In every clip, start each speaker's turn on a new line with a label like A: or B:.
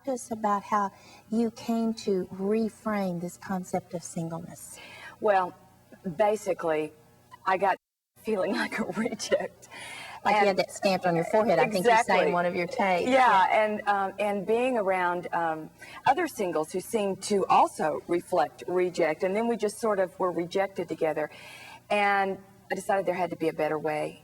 A: to us about how you came to reframe this concept of singleness.
B: Well, basically, I got feeling like a reject.
A: Like you had that stamped on your forehead, I think you say in one of your tapes.
B: Yeah, and being around other singles who seemed to also reflect reject, and then we just sort of were rejected together. And I decided there had to be a better way.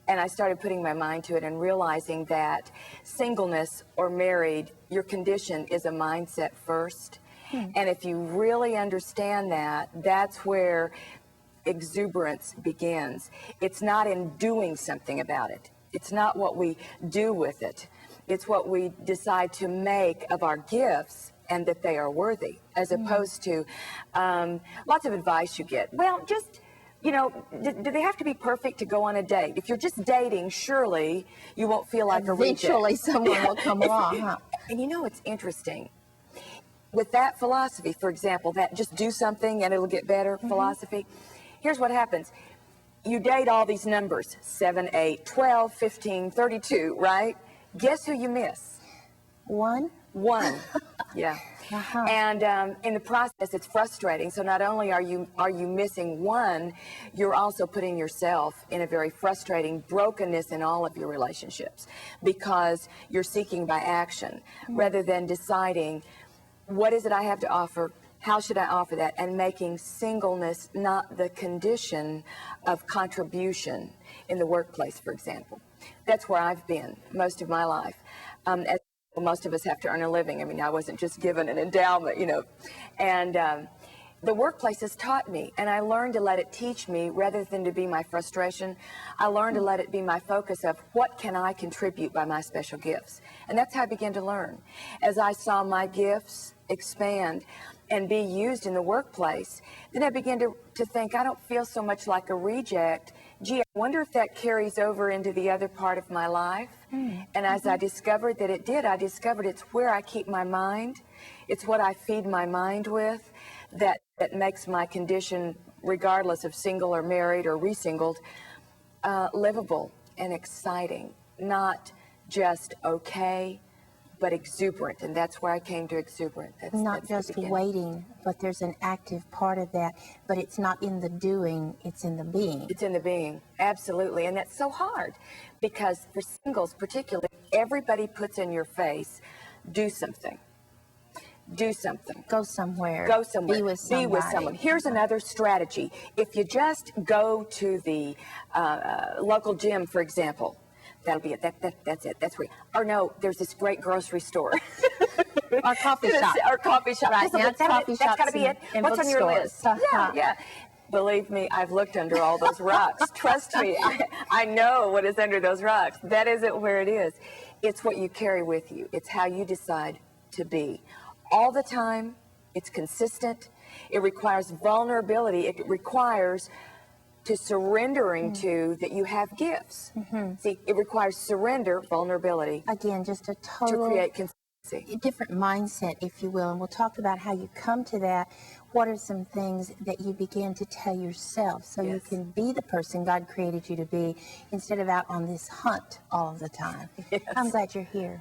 B: And I started putting my mind to it and realizing that singleness or married, your condition is a mindset first. And if you really understand that, that's where exuberance begins. It's not in doing something about it. It's not what we do with it. It's what we decide to make of our gifts and that they are worthy, as opposed to lots of advice you get. Well, just, you know, do they have to be perfect to go on a date? If you're just dating, surely you won't feel like a reject.
A: Eventually someone will come along, huh?
B: And you know, it's interesting. With that philosophy, for example, that just do something and it'll get better philosophy, here's what happens. You date all these numbers, 7, 8, 12, 15, 32, right? Guess who you miss?
A: One.
B: Yeah. And in the process, it's frustrating. So not only are you missing one, you're also putting yourself in a very frustrating brokenness in all of your relationships, because you're seeking by action rather than deciding, what is it I have to offer? How should I offer that? And making singleness not the condition of contribution in the workplace, for example. That's where I've been most of my life. As most of us have to earn a living. I mean, I wasn't just given an endowment, you know. And the workplace has taught me, and I learned to let it teach me rather than to be my frustration. I learned to let it be my focus of what can I contribute by my special gifts. And that's how I began to learn. As I saw my gifts expand and be used in the workplace, then I began to think, I don't feel so much like a reject. Gee, I wonder if that carries over into the other part of my life. And as I discovered that it did, I discovered it's where I keep my mind. It's what I feed my mind with that makes my condition, regardless of single or married or resingled, livable and exciting, not just okay, but exuberant. And that's where I came to exuberant.
A: Not just waiting, but there's an active part of that, but it's not in the doing, it's in the being.
B: It's in the being, absolutely. And that's so hard, because for singles particularly, everybody puts in your face, do something. Do something.
A: Go somewhere.
B: Go somewhere.
A: Be with somebody.
B: Be with someone. Here's another strategy. If you just go to the local gym, for example, that'll be it. That's it. That's where. Or no, there's this great grocery store.
A: Our coffee shop.
B: Our coffee shop.
A: Right, now it's coffee shops.
B: That's got to be it. What's on your list? Yeah. Believe me, I've looked under all those rocks. Trust me, I know what is under those rocks. That isn't where it is. It's what you carry with you. It's how you decide to be. All the time, it's consistent. It requires vulnerability. It requires to surrendering to that you have gifts. See, it requires surrender, vulnerability.
A: Again, just a total
B: to create consistency.
A: Different mindset, if you will. And we'll talk about how you come to that. What are some things that you begin to tell yourself so you can be the person God created you to be instead of out on this hunt all the time? I'm glad you're here.